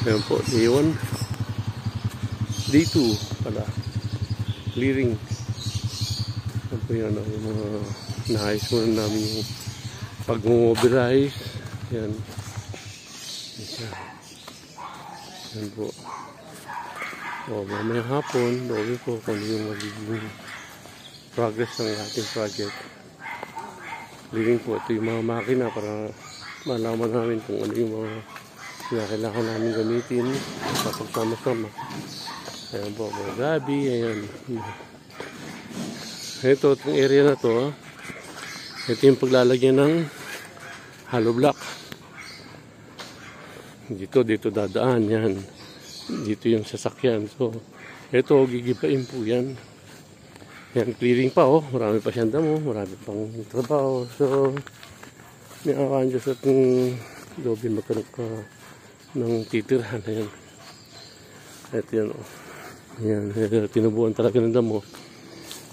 Ayan po, day 1. Day 2 pala. Clearing. Ayan po yan, yung mga naayos muna namin yung pag-mobilize. Ayan. Ayan po. O, mamaya hapon, doon po kung yung magiging progress ng ating project. Clearing po, ito yung mga makina para malaman namin kung ano yung mga kailangan namin gamitin kapag sama-sama. Ayan po, mga gabi, ayan. Ito, itong area na to, ito yung paglalagyan ng hollow block. Dito dadaan, yan. Dito yung sasakyan. So, ito, gigibain po yan. Yan, clearing pa, oh. Marami pa siyang damo, marami pang trabaho. So, may akaan dyan sa itong lobby magkaroon ka ng titirhan. Ayan. Ito yan, oh. Ayan, tinubuan talaga ng damo.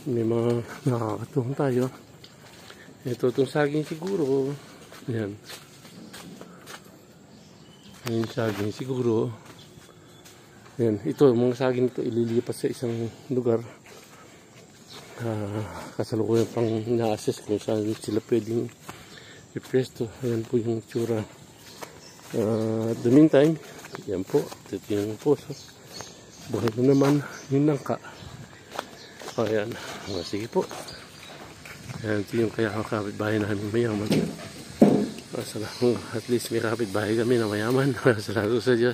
May mga nakakatulong tayo. Ito, itong saging siguro. Ayan. Ayan, saging siguro. Ayan, ito, mga saging ito ililipat sa isang lugar. Kasalukuyan pang na-assess kung saan sila pwedeng i-presto. Ayan po yung tsura. At the meantime, ayan po, ito yung poso. Buhay na naman yung nangka. Ayan, sige po. Ayan, ito yung kaya kapitbahay namin mayaman. At least may kapitbahay kami na mayaman. Salamat sa Diyos.